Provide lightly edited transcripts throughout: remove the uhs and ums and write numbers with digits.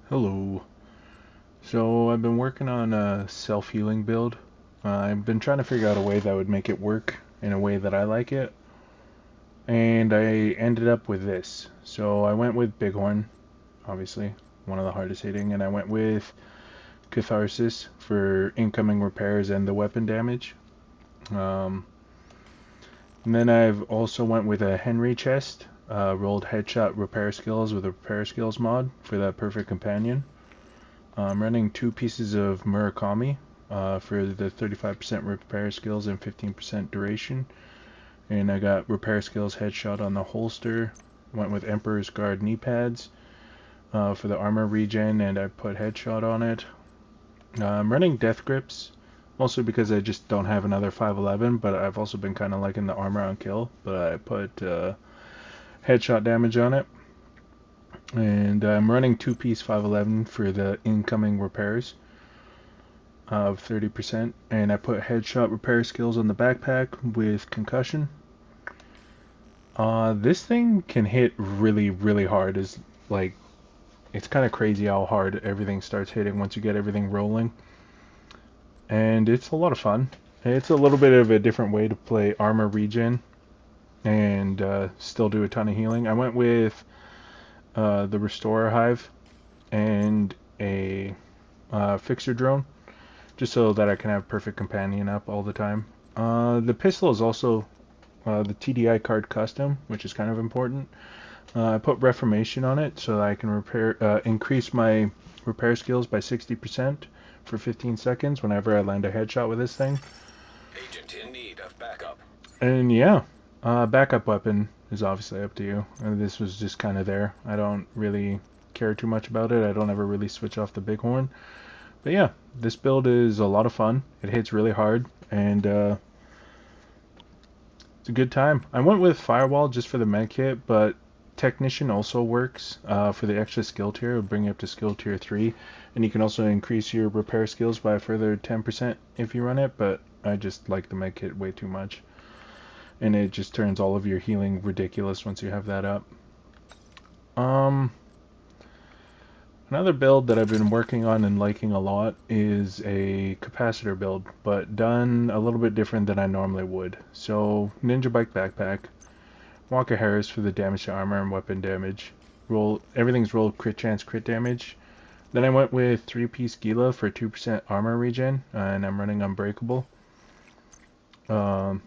Hello. So I've been working on a self-healing build. I've been trying to figure out a way that would make it work in a way that I like it, and I ended up with this. So I went with bighorn, obviously, one of the hardest hitting, and I went with catharsis for incoming repairs and the weapon damage. Um, and then I've also went with a Henry chest, rolled headshot repair skills with a repair skills mod for that perfect companion. I'm running two pieces of Murakami for the 35% repair skills and 15% duration. And I got repair skills headshot on the holster. Went with Emperor's Guard knee pads for the armor regen, and I put headshot on it. I'm running death grips, mostly because I just don't have another 511, but I've also been kind of liking the armor on kill. But I put headshot damage on it. And I'm running two-piece 511 for the incoming repairs of 30%, and I put headshot repair skills on the backpack with concussion. This thing can hit really, really hard. Like, it's kind of crazy how hard everything starts hitting once you get everything rolling, and it's a lot of fun. It's a little bit of a different way to play armor regen and still do a ton of healing. I went with the Restorer Hive and a Fixer Drone, just so that I can have perfect companion up all the time. The pistol is also the TDI card custom, which is kind of important. I put Reformation on it so that I can increase my repair skills by 60% for 15 seconds whenever I land a headshot with this thing. Agent in need of backup. And yeah, backup weapon is obviously up to you. This was just kind of there. I don't really care too much about it. I don't ever really switch off the bighorn. But yeah, this build is a lot of fun. It hits really hard, and it's a good time. I went with Firewall just for the med kit, but Technician also works for the extra skill tier. It'll bring you up to skill tier 3, and you can also increase your repair skills by a further 10% if you run it, but I just like the med kit way too much. And it just turns all of your healing ridiculous once you have that up. Um, Another build that I've been working on and liking a lot is a capacitor build, but done a little bit different than I normally would. So, Ninja Bike Backpack, Walker Harris for the damage to armor and weapon damage. Everything's rolled crit chance crit damage. Then I went with 3-piece Gila for 2% armor regen, and I'm running Unbreakable. Um,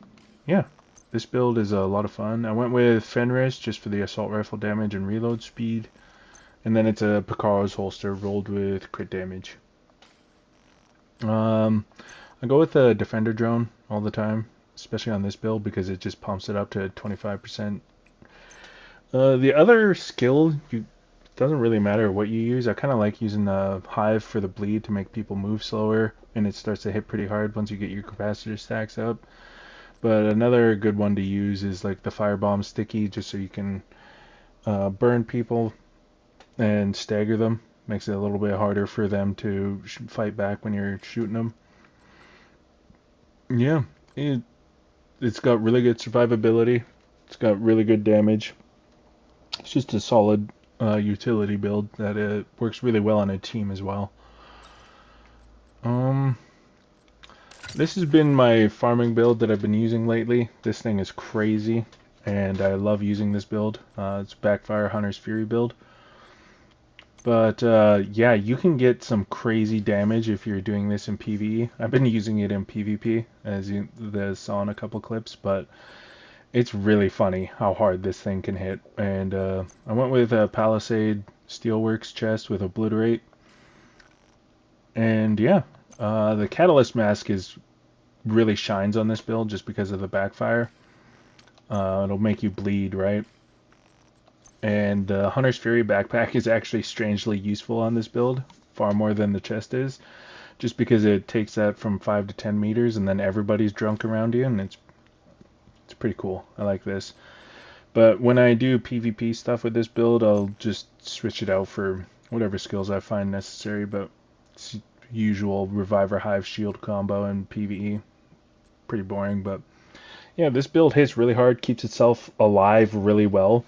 yeah, this build is a lot of fun. I went with Fenris just for the assault rifle damage and reload speed. And then it's a Picaro's holster rolled with crit damage. Um, I go with the Defender drone all the time, especially on this build because it just pumps it up to 25%. The other skill, doesn't really matter what you use. I kind of like using the Hive for the bleed to make people move slower, and it starts to hit pretty hard once you get your capacitor stacks up. But another good one to use is like the Firebomb Sticky, just so you can burn people and stagger them. Makes it a little bit harder for them to fight back when you're shooting them. Yeah, it's got really good survivability. It's got really good damage. It's just a solid utility build that works really well on a team as well. Um, this has been my farming build that I've been using lately. This thing is crazy, and I love using this build. It's Backfire Hunter's Fury build. But yeah, you can get some crazy damage if you're doing this in PvE. I've been using it in PvP, as you saw in a couple clips, but it's really funny how hard this thing can hit. And I went with a Palisade Steelworks chest with Obliterate. And yeah, the Catalyst Mask is really shines on this build just because of the backfire. It'll make you bleed, right? And the Hunter's Fury backpack is actually strangely useful on this build, far more than the chest is, just because it takes that from 5 to 10 meters and then everybody's drunk around you, and it's pretty cool. I like this. But when I do PvP stuff with this build, I'll just switch it out for whatever skills I find necessary, but it's usual Reviver Hive Shield combo in PvE. Pretty boring, but yeah, this build hits really hard, keeps itself alive really well.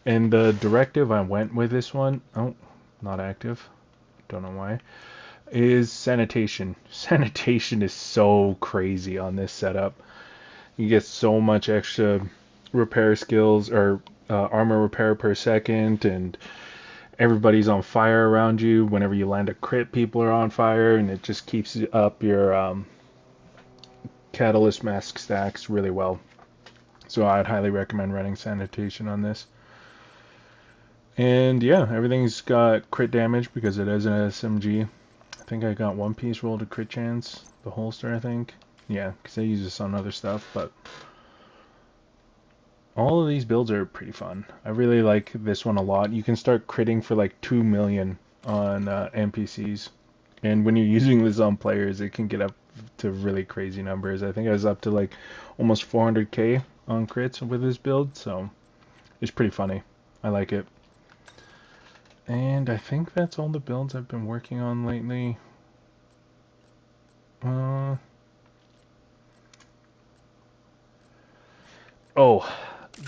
And the directive I went with this one, oh, not active. don't know why, is sanitation. Sanitation is so crazy on this setup. You get so much extra repair skills or armor repair per second, and everybody's on fire around you. Whenever you land a crit, people are on fire, and it just keeps up your catalyst mask stacks really well. So I'd highly recommend running sanitation on this. And yeah, everything's got crit damage because it is an SMG. I think I got one piece rolled a crit chance. The holster, I think. Yeah, because I use this on other stuff, but all of these builds are pretty fun. I really like this one a lot. You can start critting for like 2 million on NPCs. And when you're using this on players, it can get up to really crazy numbers. I think I was up to like almost 400k on crits with this build, so it's pretty funny. I like it. And I think that's all the builds I've been working on lately. Uh, oh,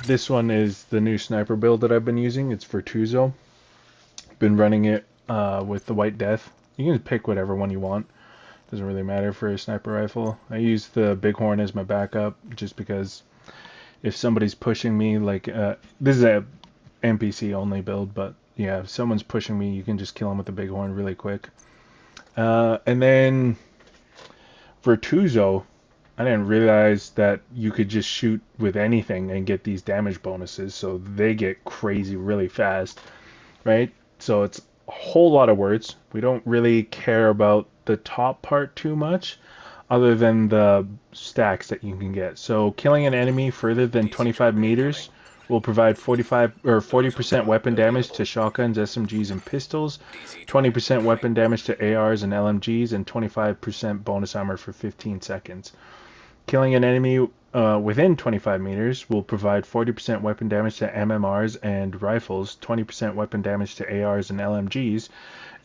this one is the new sniper build that I've been using. It's Virtuoso. Been running it with the White Death. You can pick whatever one you want. Doesn't really matter for a sniper rifle. I use the bighorn as my backup just because if somebody's pushing me, like this is a NPC only build, but yeah, if someone's pushing me, you can just kill them with the bighorn really quick. And then Virtuoso, I didn't realize that you could just shoot with anything and get these damage bonuses, so they get crazy really fast, right? So it's a whole lot of words. We don't really care about the top part too much, other than the stacks that you can get. So killing an enemy further than DZ 25 drop meters incoming. will provide 45 or Toxel 40% drop weapon damage to available. shotguns, SMGs, and pistols, DZ drop 20% incoming. weapon damage to ARs and LMGs, and 25% bonus armor for 15 seconds. Killing an enemy within 25 meters will provide 40% weapon damage to MMRs and rifles, 20% weapon damage to ARs and LMGs,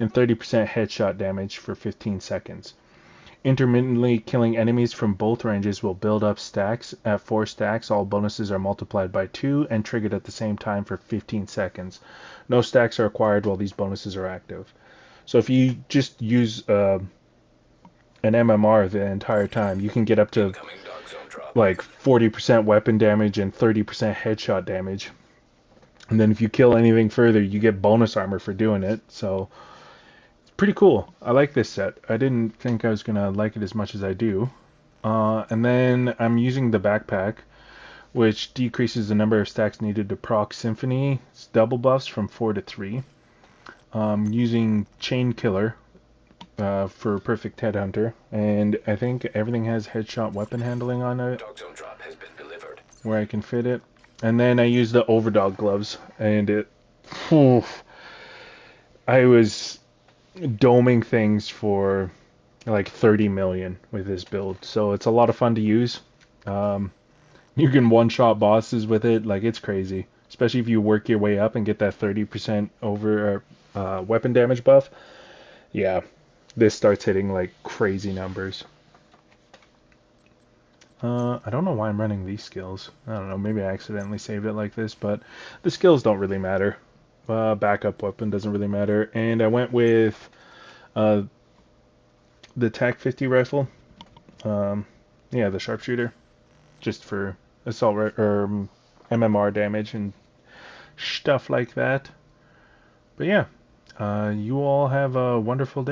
and 30% headshot damage for 15 seconds. Intermittently killing enemies from both ranges will build up stacks. At 4 stacks, all bonuses are multiplied by 2 and triggered at the same time for 15 seconds. No stacks are acquired while these bonuses are active. So if you just use an MMR the entire time, you can get up to Incoming dark zone drop. like 40% weapon damage and 30% headshot damage. And then if you kill anything further, you get bonus armor for doing it. So it's pretty cool. I like this set. I didn't think I was going to like it as much as I do. And then I'm using the backpack, which decreases the number of stacks needed to proc Symphony. It's double buffs from 4 to 3. Using Chain Killer for Perfect Headhunter, and I think everything has headshot weapon handling on it, Dark zone drop has been delivered. where I can fit it. And then I use the Overdog gloves, and it... Oof, I was doming things for like 30 million with this build, so it's a lot of fun to use. Um, You can one-shot bosses with it, like it's crazy. Especially if you work your way up and get that 30% over weapon damage buff. Yeah, this starts hitting like crazy numbers. I don't know why I'm running these skills. I don't know, maybe I accidentally saved it like this, but the skills don't really matter. Backup weapon doesn't really matter. And I went with uh, the TAC 50 rifle. Um, yeah, the sharpshooter. Just for assault or MMR damage and stuff like that. But yeah, you all have a wonderful day.